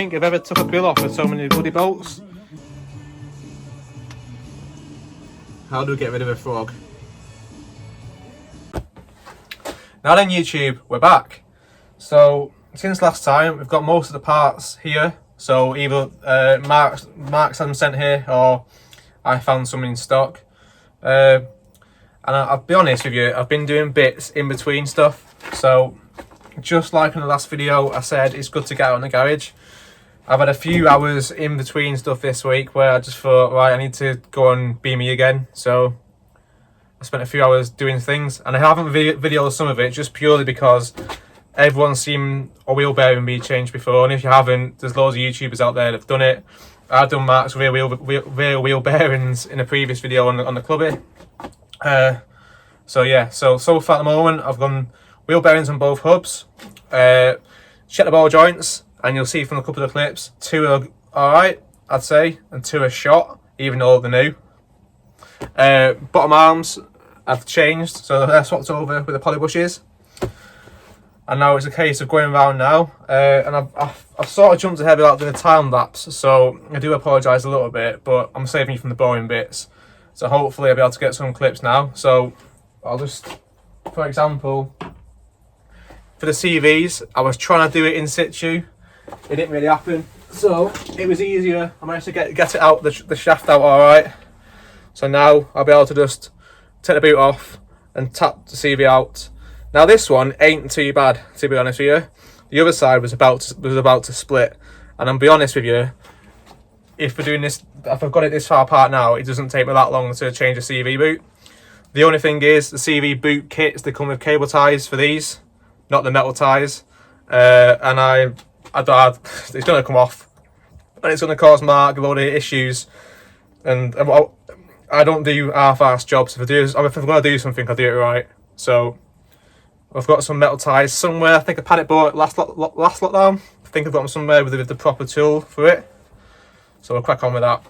think I've ever took a grill off with so many bloody bolts. How do we get rid of a frog? Now then YouTube, we're back. So since last time we've got most of the parts here. So either Mark's had them sent here or I found some in stock. And I'll be honest with you, I've been doing bits in between stuff. So just like in the last video I said it's good to get out in the garage. I've had a few hours in between stuff this week where I just thought, right, I need to go and be me again. So I spent a few hours doing things, and I haven't videoed some of it just purely because everyone's seen a wheel bearing be changed before, and if you haven't, there's loads of YouTubers out there that've done it. I've done Mark's rear wheel bearings in a previous video on the clubby. So yeah, so far at the moment I've gone wheel bearings on both hubs, check the ball joints, and you'll see from a couple of clips, 2 are alright, I'd say, and 2 are shot, even though they're new. Bottom arms I've changed, so they're swapped over with the poly bushes. And now it's a case of going around now, and I've sort of jumped ahead without doing a time lapse, so I do apologise a little bit, but I'm saving you from the boring bits. So hopefully I'll be able to get some clips now. So I'll just, for example, for the CVs, I was trying to do it in situ. It didn't really happen, so it was easier. I managed to get it out, the shaft out alright. So now I'll be able to just take the boot off and tap the CV out. Now this one ain't too bad, to be honest with you. The other side was about to split, and I'll be honest with you, if we're doing this, if I've got it this far apart now, it doesn't take me that long to change the CV boot. The only thing is the CV boot kits, they come with cable ties for these, not the metal ties, and it's going to come off, and it's going to cause Mark a lot of issues. And I don't do half-assed jobs. If I'm going to do something, I'll do it right. So I've got some metal ties somewhere. I think I panic bought last lockdown. I think I've got them somewhere with the proper tool for it. So we'll crack on with that.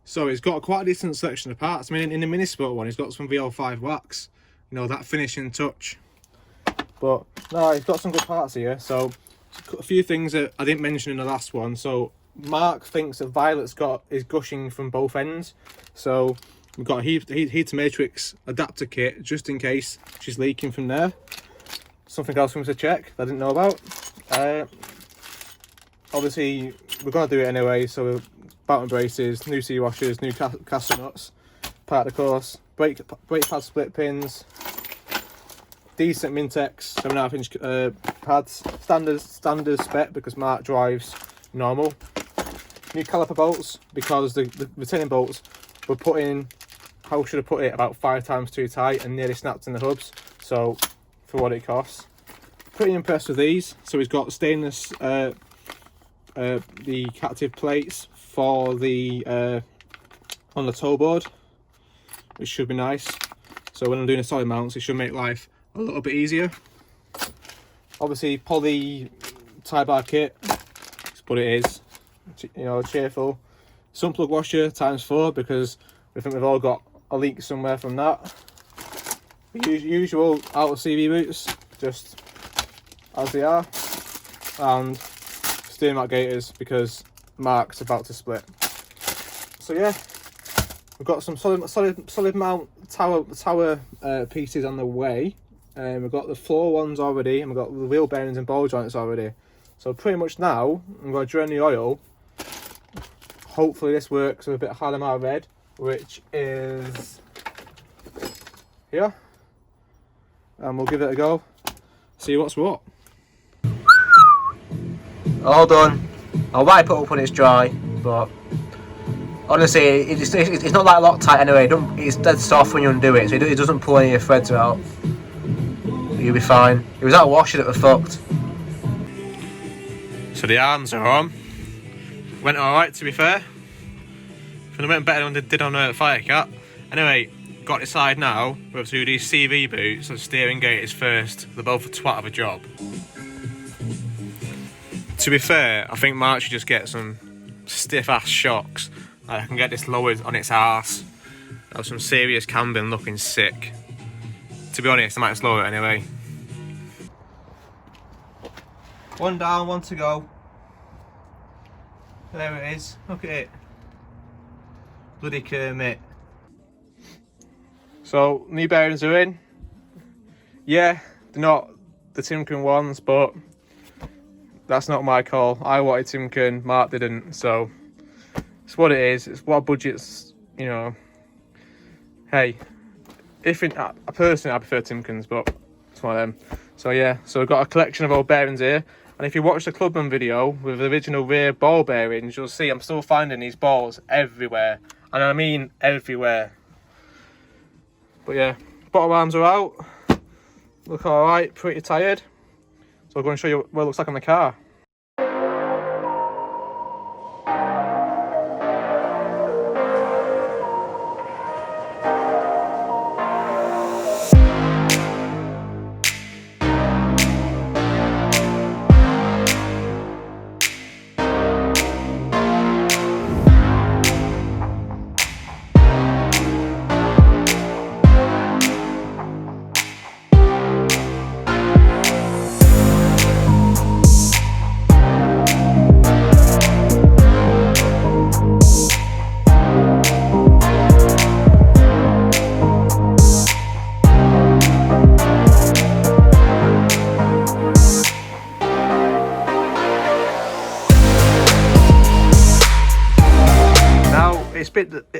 So it's got quite a decent selection of parts. I mean, in the mini sport one, it's got some VL5 wax. You know, that finishing touch. But no, it's got some good parts here. So a few things that I didn't mention in the last one. So Mark thinks that Violet's is gushing from both ends. So we've got a heater matrix adapter kit just in case she's leaking from there. Something else for me to check that I didn't know about. Obviously we're going to do it anyway. So bottom braces, new C washers, new caster nuts, part of the course, brake pad split pins, decent Mintex 7.5 inch pads, standard spec because Mark drives normal. New caliper bolts because the retaining bolts were put in, how should I put it, about 5 times too tight and nearly snapped in the hubs. So for what it costs, pretty impressed with these. So he's got stainless the captive plates for the on the toe board, which should be nice. So when I'm doing a solid mounts, it should make life a little bit easier. Obviously poly tie bar kit, that's what it is, you know, cheerful. Sun plug washer ×4 because we think we've all got a leak somewhere from that. Usual out of CV boots, just as they are, and steering mount gaiters because Mark's about to split. So yeah, we've got some solid mount tower pieces on the way. We've got the floor ones already, and we've got the wheel bearings and ball joints already. So pretty much now I'm going to drain the oil. Hopefully this works with a bit of Halimar red, which is here, and we'll give it a go, see what's what. All done. I'll wipe it up when it's dry, but honestly it's not like Loctite anyway. It's dead soft when you undo it, so it doesn't pull any of your threads out. You'll be fine. It was that washer that was fucked. So the arms are on. Went alright, to be fair. It went better than they did on a Firecat. Anyway, got decided now we're to do these CV boots and steering gaiters first. They're both a twat of a job. To be fair, I think Mark should just get some stiff ass shocks. I can get this lowered on its arse. Have some serious cambing looking sick. To be honest, I might just lower it anyway. One down, one to go. There it is, look at it. Bloody Kermit. So, new bearings are in. Yeah, they're not the Timken ones, but that's not my call. I wanted Timken, Mark didn't, so it's what it is. It's what budget's, you know. Hey, I personally prefer Timkens, but it's one of them. So yeah, so we've got a collection of old bearings here. And if you watch the Clubman video with the original rear ball bearings, you'll see I'm still finding these balls everywhere. And I mean everywhere. But yeah, bottom arms are out. Look alright, pretty tired. So I'm going to show you what it looks like on the car.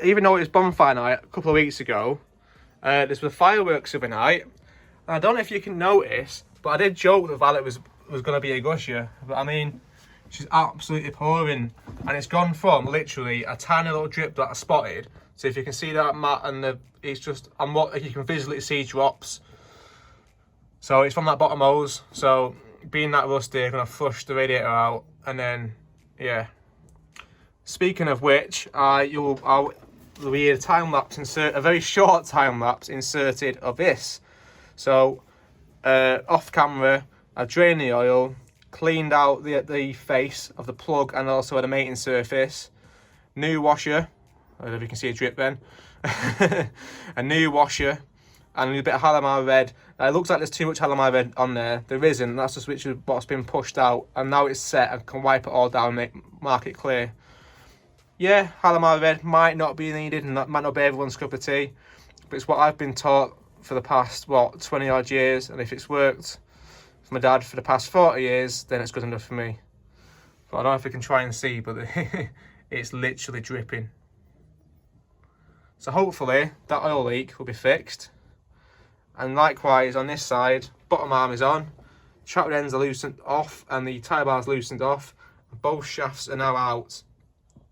Even though it was bonfire night a couple of weeks ago, this was fireworks the other night. And I don't know if you can notice, but I did joke that Violet was going to be a gusher. But I mean, she's absolutely pouring. And it's gone from literally a tiny little drip that I spotted. So if you can see that, Matt, and it's just, and what you can visually see drops. So it's from that bottom hose. So being that rusty, I'm going to flush the radiator out. And then, yeah. Speaking of which, I'll be a time lapse insert, a very short time lapse inserted of this. So off camera, I've drained the oil, cleaned out the face of the plug and also the mating surface. New washer. I don't know if you can see a drip then. A new washer and a bit of Halamar red. It looks like there's too much Halamar red on there. There isn't. That's just what's been pushed out, and now it's set. I can wipe it all down, mark it clear. Yeah, Halamar red might not be needed, and that might not be everyone's cup of tea, but it's what I've been taught for the past, 20 odd years, and if it's worked for my dad for the past 40 years, then it's good enough for me. But I don't know if we can try and see, but it's literally dripping. So hopefully that oil leak will be fixed. And likewise on this side, bottom arm is on, trap ends are loosened off, and the tyre bar is loosened off. Both shafts are now out,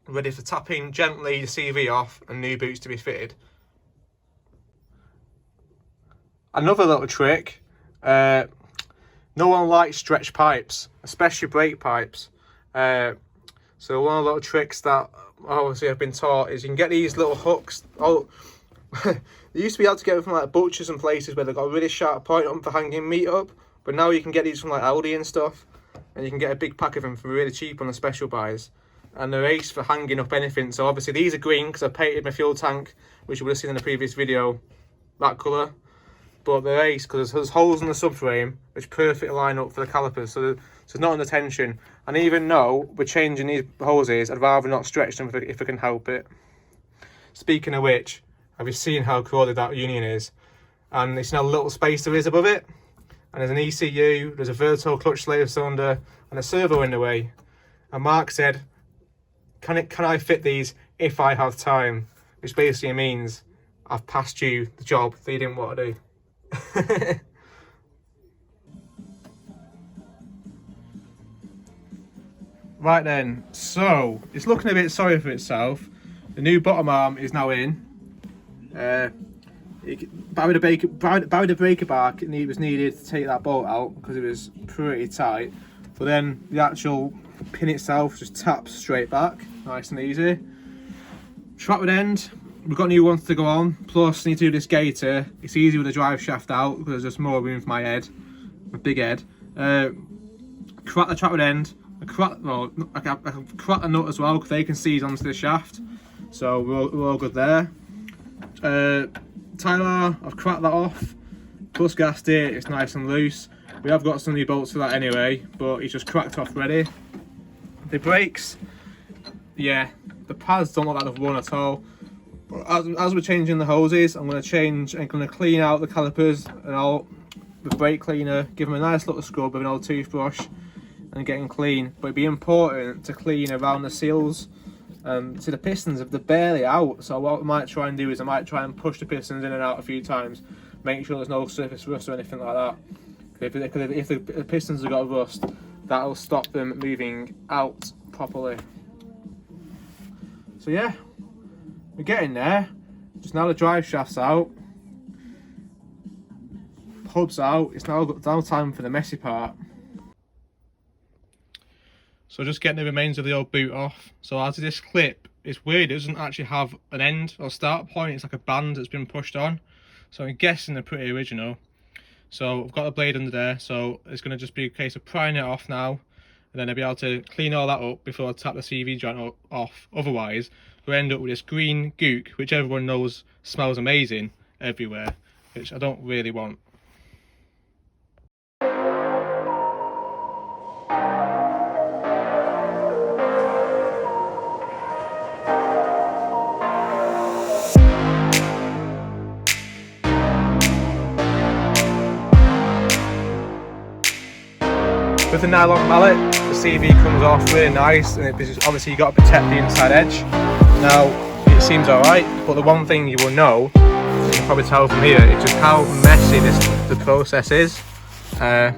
ready for tapping gently the CV off and new boots to be fitted. Another little trick, no one likes stretch pipes, especially brake pipes. So one of the little tricks that obviously I've been taught is you can get these little hooks. Oh, they used to be able to get them from like butchers and places where they've got a really sharp point on them for hanging meat up, but now you can get these from like Aldi and stuff, and you can get a big pack of them for really cheap on the special buys. And they're ace for hanging up anything. So obviously these are green because I painted my fuel tank, which you would have seen in the previous video, that colour. But they're ace because there's holes in the subframe which perfectly line up for the calipers, so there's not under tension. And even though we're changing these hoses, I'd rather not stretch them if I can help it. Speaking of which, have you seen how corroded that union is? And it's now a little space there is above it. And there's an ECU, there's a Verto clutch slave cylinder, and a servo in the way. And Mark said, can I fit these if I have time? Which basically means I've passed you the job that you didn't want to do. Right then, so it's looking a bit sorry for itself. The new bottom arm is now in. Barry the breaker bar was needed to take that bolt out because it was pretty tight. But then the actual pin itself just taps straight back, nice and easy. Trapwood end, we've got new ones to go on. Plus, need to do this gaiter. It's easy with the drive shaft out because there's just more room for my head, my big head. Crack the trapwood end. I crack the nut as well because they can seize onto the shaft. So we're all good there. Tyler, I've cracked that off. Plus gassed it, it's nice and loose. We have got some new bolts for that anyway, but he's just cracked off ready. The brakes, yeah, the pads don't look like they've worn at all. As we're changing the hoses, I'm going to clean out the calipers and all with brake cleaner, give them a nice little scrub with an old toothbrush and getting clean. But it'd be important to clean around the seals. See, the pistons, they're barely out, so what I might try and do is I might try and push the pistons in and out a few times, make sure there's no surface rust or anything like that. If the pistons have got rust, that'll stop them moving out properly. So yeah, we're getting there. Just now the drive shaft's out, hub's out. It's now time for the messy part. So just getting the remains of the old boot off. So as this clip, it's weird, it doesn't actually have an end or start point. It's like a band that's been pushed on. So I'm guessing they're pretty original. So I've got a blade under there, so it's going to just be a case of prying it off now, and then I'll be able to clean all that up before I tap the CV joint off. Otherwise we'll end up with this green gook, which everyone knows smells amazing everywhere, which I don't really want. With the nylon mallet, the CV comes off really nice, and obviously you've got to protect the inside edge. Now, it seems alright, but the one thing you will know, you can probably tell from here, is just how messy the process is. So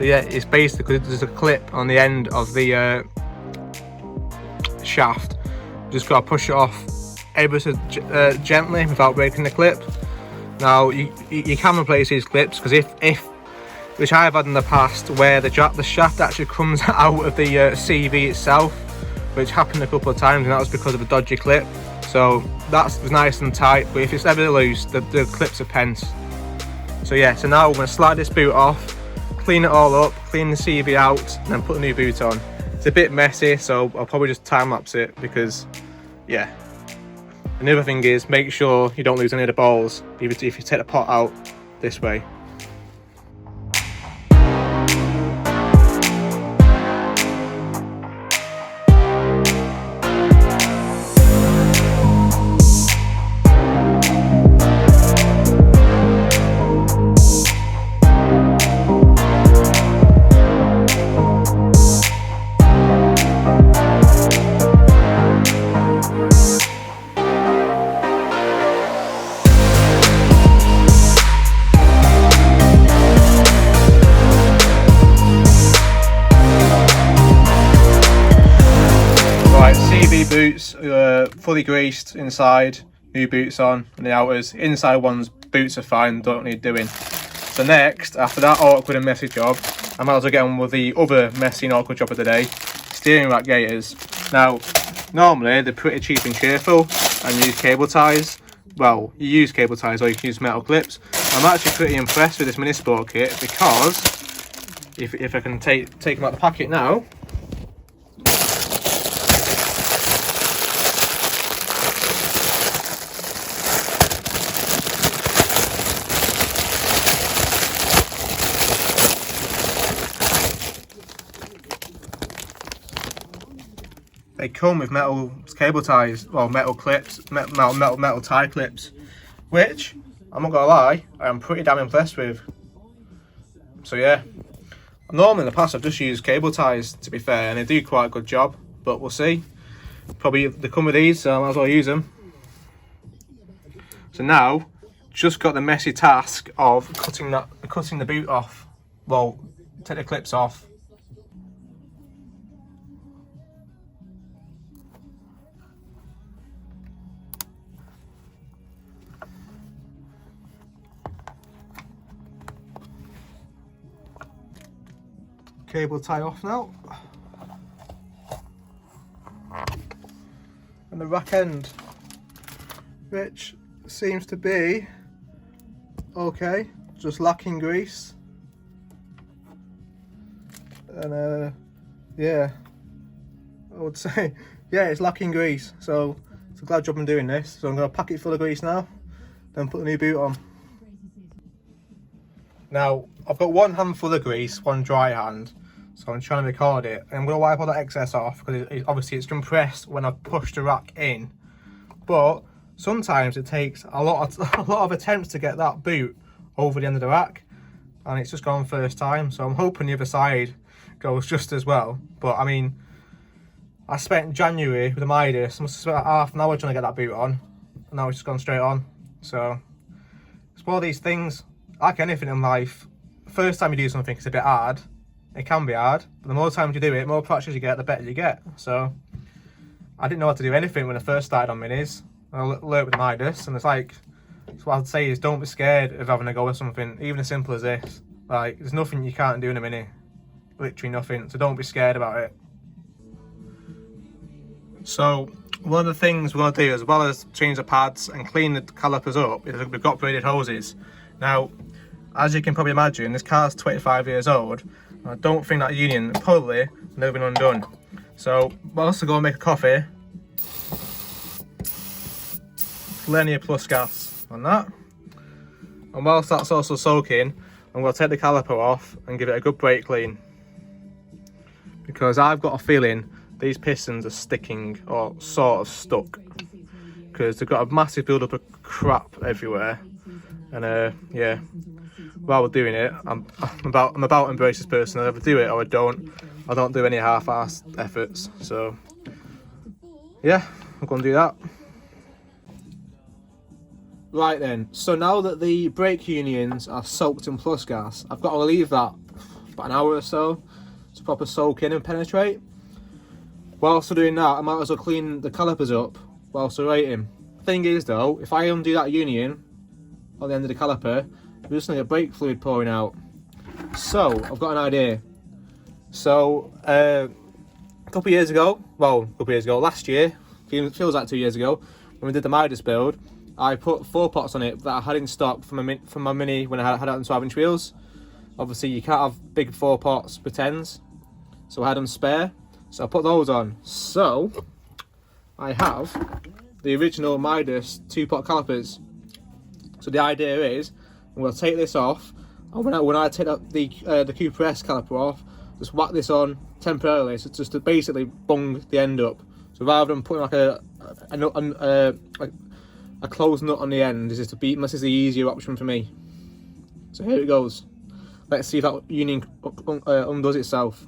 yeah, it's basically, there's a clip on the end of the shaft. You just got to push it off ever so gently without breaking the clip. Now, you can replace these clips, because if which I've had in the past, where the shaft actually comes out of the CV itself, which happened a couple of times, and that was because of a dodgy clip. So that was nice and tight, but if it's ever loose, the clips are pence. So yeah, so now we're going to slide this boot off, clean it all up, clean the CV out, and then put a new boot on. It's a bit messy, so I'll probably just time lapse it, because yeah. Another thing is, make sure you don't lose any of the balls if you take the pot out this way. Boots fully greased inside, new boots on, and the outers. Inside ones, boots are fine, don't need doing. So next, after that awkward and messy job, I might as well get on with the other messy and awkward job of the day, steering rack gaiters. Now, normally they're pretty cheap and cheerful and use cable ties. Well, you use cable ties or you can use metal clips. I'm actually pretty impressed with this mini sport kit, because if I can take them out of the packet now, they come with metal cable ties, well, metal clips, metal tie clips, which I'm not gonna lie, I'm pretty damn impressed with. So yeah, normally in the past I've just used cable ties, to be fair, and they do quite a good job, but we'll see. Probably they come with these, so I might as well use them. So now, just got the messy task of cutting the boot off. Well, take the clips off. Cable tie off now, and the rack end, which seems to be okay, just lacking grease, and yeah, I would say yeah, it's lacking grease, so it's a glad job I'm doing this. So I'm going to pack it full of grease now, then put the new boot on. Now, I've got one handful of grease, one dry hand, so I'm trying to record it. And I'm going to wipe all that excess off, because obviously it's compressed when I push the rack in. But sometimes it takes a lot of attempts to get that boot over the end of the rack, and it's just gone first time. So I'm hoping the other side goes just as well. But I mean, I spent January with the Midas, I must have spent like half an hour trying to get that boot on, and now it's just gone straight on. So it's one of these things, like anything in life, first time you do something it's a bit hard. It can be hard, but the more times you do it, the more practice you get, the better you get. So I didn't know how to do anything when I first started on minis. I learned with Midas, and it's like, so what I'd say is don't be scared of having a go with something, even as simple as this. Like, there's nothing you can't do in a mini, literally nothing. So don't be scared about it. So one of the things we're going to do, as well as change the pads and clean the calipers up, is we've got braided hoses. Now, as you can probably imagine, this car's 25 years old. I don't think that union probably never been undone. So whilst I go and make a coffee, linear plus gas on that. And whilst that's also soaking, I'm going to take the caliper off and give it a good brake clean. Because I've got a feeling these pistons are sticking, or sort of stuck. Because they've got a massive build-up of crap everywhere. And yeah, while we're doing it, I'm about to embrace this person. I either do it or I don't. I don't do any half-assed efforts. So yeah, I'm going to do that. Right then, so now that the brake unions are soaked in plus gas, I've got to leave that about an hour or so to proper soak in and penetrate. Whilst we're doing that, I might as well clean the calipers up whilst we're waiting. Thing is though, if I undo that union on the end of the caliper, we're just going to get brake fluid pouring out. So, I've got an idea. So, a couple of years ago, last year, feels like 2 years ago, when we did the Midas build, I put 4 pots on it that I had in stock from my Mini when I had it on 12-inch wheels. Obviously, you can't have big 4 pots with 10s, so I had them spare. So I put those on. So I have the original Midas 2-pot calipers. So the idea is, I'm going to take this off, and when I take the Cooper S caliper off, just whack this on temporarily, so just to basically bung the end up. So rather than putting like a closed nut on the end, this is the easier option for me. So here it goes. Let's see if that union undoes itself.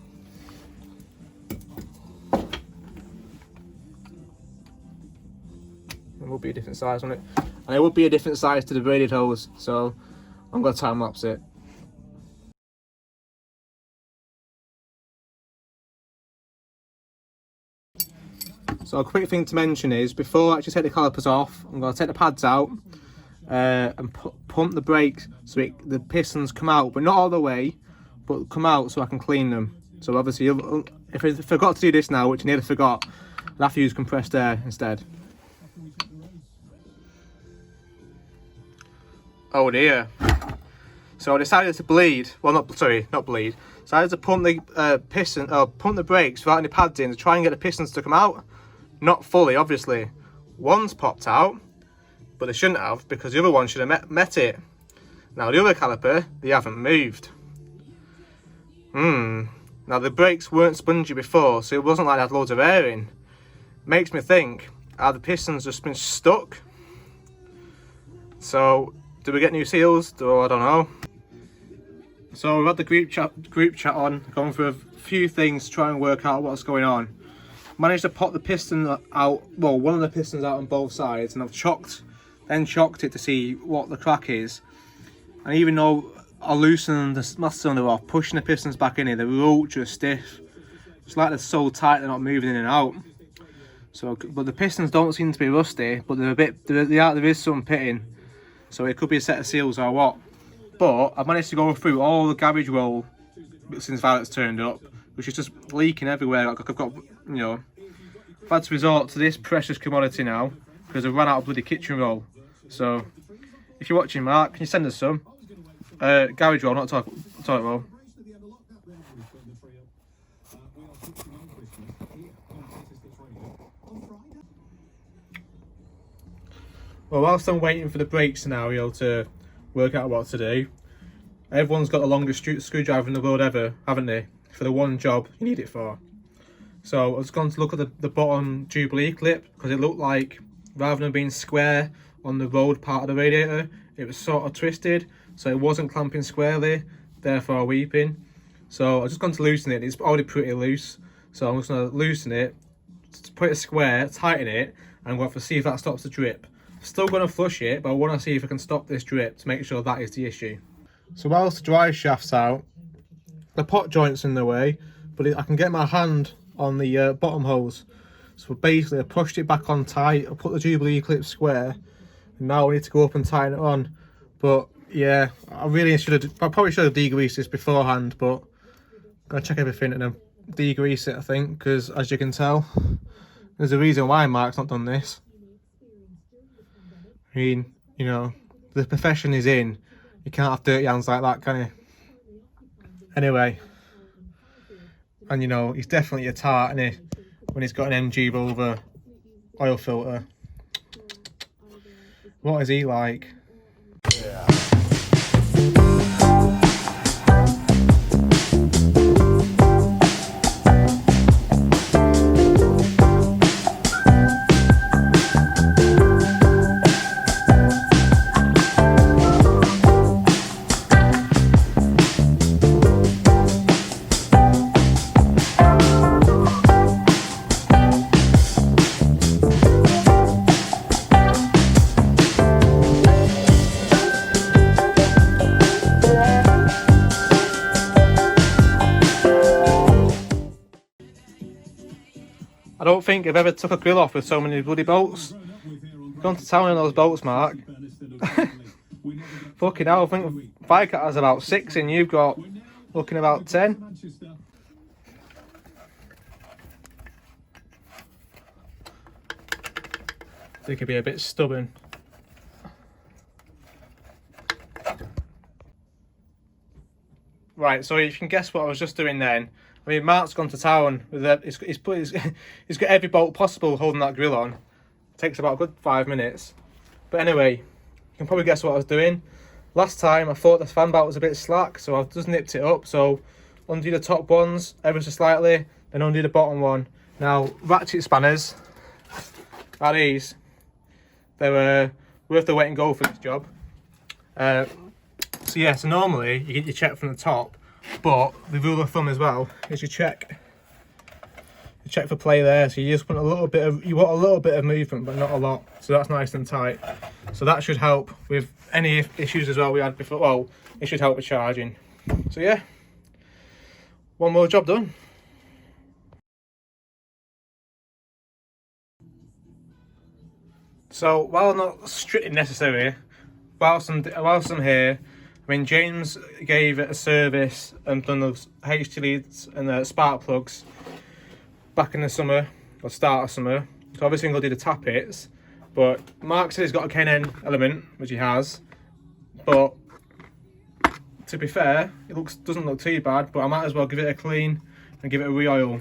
It will be a different size on it, and it would be a different size to the braided hose, so I'm going to time lapse it. So a quick thing to mention is, before I actually take the calipers off, I'm going to take the pads out and pump the brakes so the pistons come out, but not all the way, but come out so I can clean them. So obviously, if I forgot to do this now, which I nearly forgot, I'll have to use compressed air instead. Oh dear. So I decided to bleed. Well, not bleed. Decided to pump the pump the brakes without any pads in to try and get the pistons to come out. Not fully, obviously. One's popped out, but they shouldn't have, because the other one should have met it. Now the other caliper, they haven't moved. Now the brakes weren't spongy before, so it wasn't like they had loads of air in. Makes me think, are the pistons just been stuck? So, do we get new seals? I don't know. So we've had the group chat on, going through a few things to try and work out what's going on. Managed to pop the piston out, well, one of the pistons out on both sides, and I've chocked it to see what the crack is. And even though I loosened the master cylinder off, pushing the pistons back in here, they're ultra stiff. It's like they're so tight they're not moving in and out. So, but the pistons don't seem to be rusty, but they're a bit, there is some pitting. So it could be a set of seals or what. But I've managed to go through all the garage roll since Violet's turned up, which is just leaking everywhere. Like I've got, you know, I've had to resort to this precious commodity now because I've run out of bloody kitchen roll. So if you're watching, Mark, can you send us some? Garage roll, not toilet roll. Well, whilst I'm waiting for the brake scenario to work out what to do, Everyone's got the longest screwdriver in the world ever, haven't they? For the one job you need it for. So I was going to look at the bottom Jubilee clip, because it looked like, rather than being square on the road part of the radiator, it was sort of twisted, so it wasn't clamping squarely, therefore weeping. So I was just going to loosen it. It's already pretty loose, so I'm just going to loosen it, put it square, tighten it, and I'm going to see if that stops the drip. Still going to flush it, but I want to see if I can stop this drip to make sure that is the issue. So whilst the drive shaft's out, the pot joint's in the way, but I can get my hand on the bottom hose. So basically I pushed it back on tight, I put the Jubilee clip square, and now I need to go up and tighten it on. But yeah, I probably should have degreased this beforehand, but I'm going to check everything and then degrease it, I think, because as you can tell, there's a reason why Mark's not done this. I mean, you know, the profession is in, you can't have dirty hands like that, can you? Anyway, and you know, he's definitely a tart, isn't he, when he's got an MG Rover oil filter. What is he like? Yeah. I don't think I've ever took a grill off with so many bloody bolts. Gone to town on those bolts, Mark. Fucking hell, I think Vicat has about 6 and you've got looking about 10. They could be a bit stubborn. Right, so you can guess what I was just doing then. I mean, Mark's gone to town with that. He's got every bolt possible holding that grill on. It takes about a good 5 minutes. But anyway, you can probably guess what I was doing. Last time I thought the fan belt was a bit slack, so I've just nipped it up. So undo the top ones ever so slightly, then undo the bottom one. Now, ratchet spanners are these. They're worth the weight and go for this job. So yeah, so normally you get your check from the top. But the rule of thumb as well is you check for play there. So you just want a little bit of movement, but not a lot. So that's nice and tight. So that should help with any issues as well we had before. Well, it should help with charging. So yeah, one more job done. So while not strictly necessary, whilst I'm here, I mean, James gave it a service and done those HT leads and the spark plugs back in the summer, or start of summer. So obviously I'm going to do the tappets, but Mark said he's got a K&N element, which he has, but to be fair, it doesn't look too bad, but I might as well give it a clean and give it a re-oil.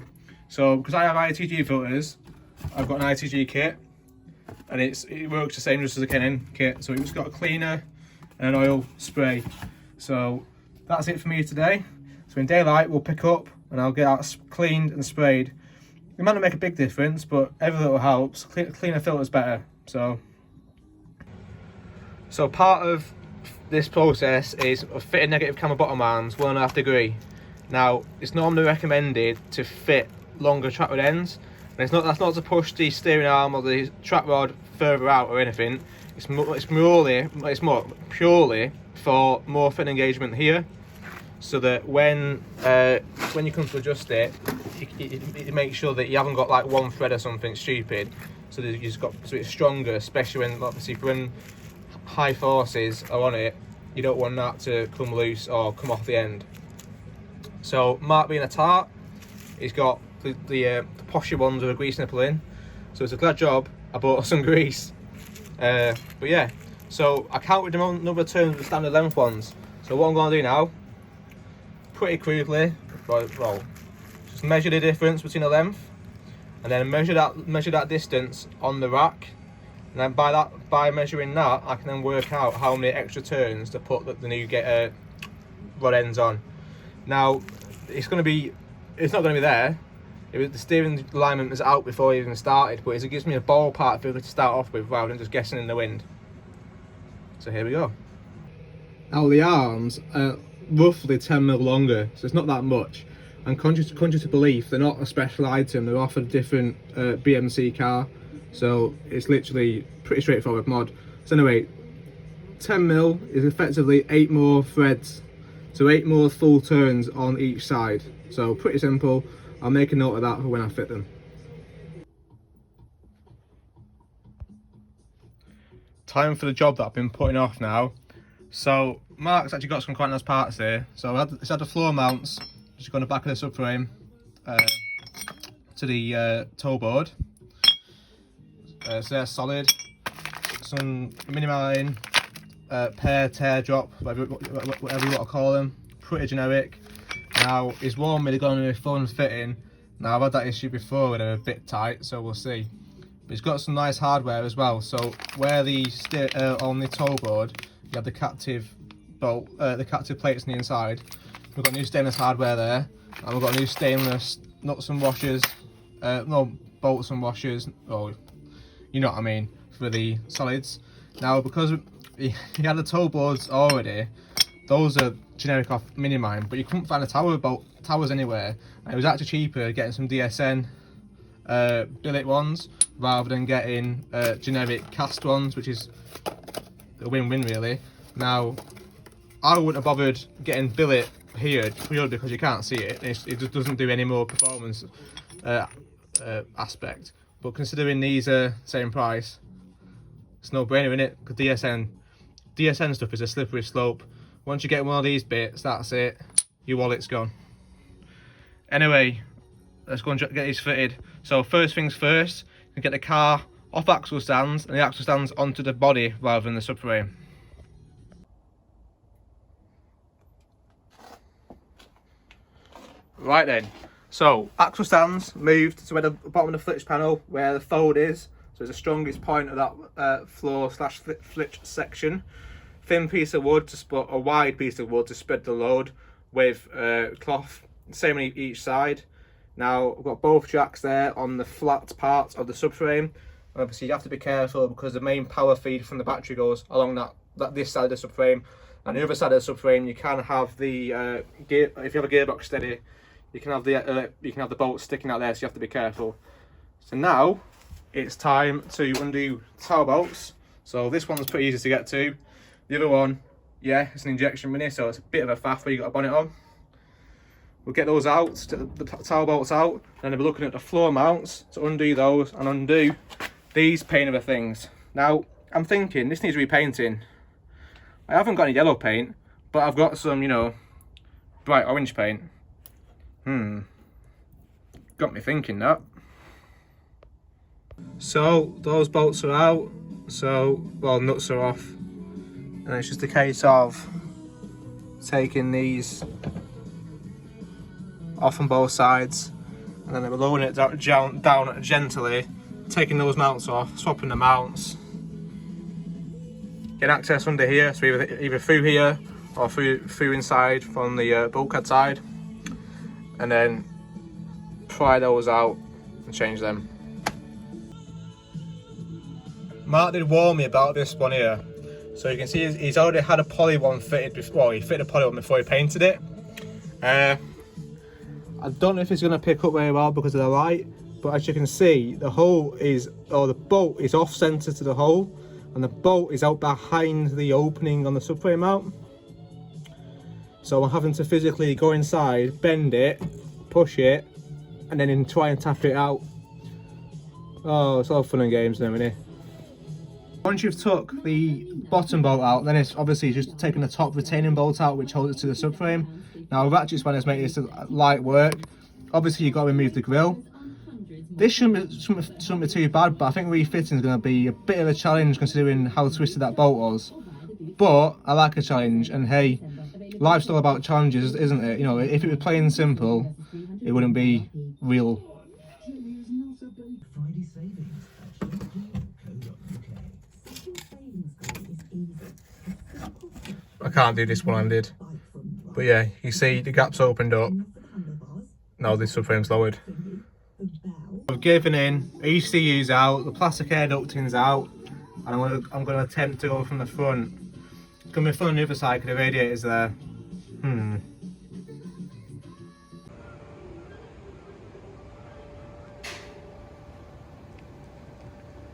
So because I have ITG filters, I've got an ITG kit, and it works the same just as a K&N kit. So it's got a cleaner and an oil spray. So that's it for me today. So in daylight we'll pick up and I'll get that cleaned and sprayed. It might not make a big difference, but every little helps. Cleaner filter's better. So part of this process is fitting negative camber bottom arms 1.5 degree. Now it's normally recommended to fit longer track rod ends, and that's not to push the steering arm or the track rod further out or anything. It's purely for more fit engagement here, so that when you come to adjust it, you make sure that you haven't got like one thread or something stupid, so that it's stronger, especially when high forces are on it. You don't want that to come loose or come off the end. So Mark, being a tart, he's got the posher ones with a grease nipple in, so it's a glad job I bought some grease. But yeah, so I counted the number of turns with the standard length ones. So what I'm going to do now, pretty crudely, well, just measure the difference between the length, and then measure that distance on the rack, and then by measuring that, I can then work out how many extra turns to put the new rod ends on. Now it's not going to be there. The steering alignment was out before I even started, but it gives me a ballpark figure to start off with rather than just guessing in the wind. So here we go. Now the arms are roughly 10mm longer, so it's not that much. And conscious to belief, they're not a special item, they're off a different BMC car. So it's literally pretty straightforward mod. So anyway, 10mm is effectively 8 more threads. So 8 more full turns on each side. So pretty simple. I'll make a note of that for when I fit them. Time for the job that I've been putting off now. So Mark's actually got some quite nice parts here. So it's had the floor mounts, which go on the back of the subframe to the toe board. So they're solid. Some mini-line, pair, tear drop, whatever you want to call them. Pretty generic. Now it's warmly going to be fun fitting. Now I've had that issue before where they're a bit tight, so we'll see. But it's got some nice hardware as well. So where the on the toe board, you have the captive bolt, the captive plates on the inside. We've got new stainless hardware there, and we've got new stainless nuts and washers, no bolts and washers. Oh, you know what I mean, for the solids. Now because he had the toe boards already, those are generic off Mini-Mine, but you couldn't find the towers anywhere, and it was actually cheaper getting some DSN billet ones rather than getting generic cast ones, which is a win-win really. Now I wouldn't have bothered getting billet here purely because you can't see it. It just doesn't do any more performance aspect, but considering these are same price, it's no brainer in it, because DSN stuff is a slippery slope. Once you get one of these bits, that's it, your wallet's gone. Anyway, let's go and get these fitted. So first things first, you get the car off axle stands and the axle stands onto the body rather than the subframe. Right then, so axle stands moved to where the bottom of the flitch panel, where the fold is, so it's the strongest point of that floor slash flitch section. Thin piece of wood to split, a wide piece of wood to spread the load with cloth, same on each side. Now I've got both jacks there on the flat part of the subframe. Obviously you have to be careful because the main power feed from the battery goes along this side of the subframe, and the other side of the subframe you can have the gear. If you have a gearbox steady, you can have the bolts sticking out there, so you have to be careful. So now it's time to undo tower bolts. So this one's pretty easy to get to. The other one, yeah, it's an injection mini, so it's a bit of a faff where you got a bonnet on. We'll get those out, the tower bolts out, then we'll be looking at the floor mounts to undo those and undo these pain of things. Now, I'm thinking this needs repainting. I haven't got any yellow paint, but I've got some, you know, bright orange paint. Got me thinking that. So, those bolts are out, well, nuts are off. And it's just a case of taking these off on both sides, and then we're lowering it down gently, taking those mounts off, swapping the mounts, getting access under here, so either through here or through inside from the bulkhead side, and then pry those out and change them. Mark did warn me about this one here. So you can see he's already had a poly one fitted before. Well, he fitted a poly one before he painted it. I don't know if it's going to pick up very well because of the light, but as you can see, the bolt is off centre to the hole, and the bolt is out behind the opening on the subframe mount. So I'm having to physically go inside, bend it, push it, and then try and tap it out. Oh, it's all fun and games now, isn't it? Once you've took the bottom bolt out, then it's obviously just taking the top retaining bolt out, which holds it to the subframe. Now ratchet spanners make this light work. Obviously you've got to remove the grill. This shouldn't be too bad, but I think refitting is going to be a bit of a challenge considering how twisted that bolt was. But I like a challenge, and hey, life's all about challenges, isn't it? You know, if it was plain simple, it wouldn't be real. I can't do this one-handed. But yeah, you see the gap's opened up. Now this subframe's lowered. I've given in, ECU's out, the plastic air ducting's out, and I'm gonna attempt to go from the front. Coming from the other side, because the radiator's there.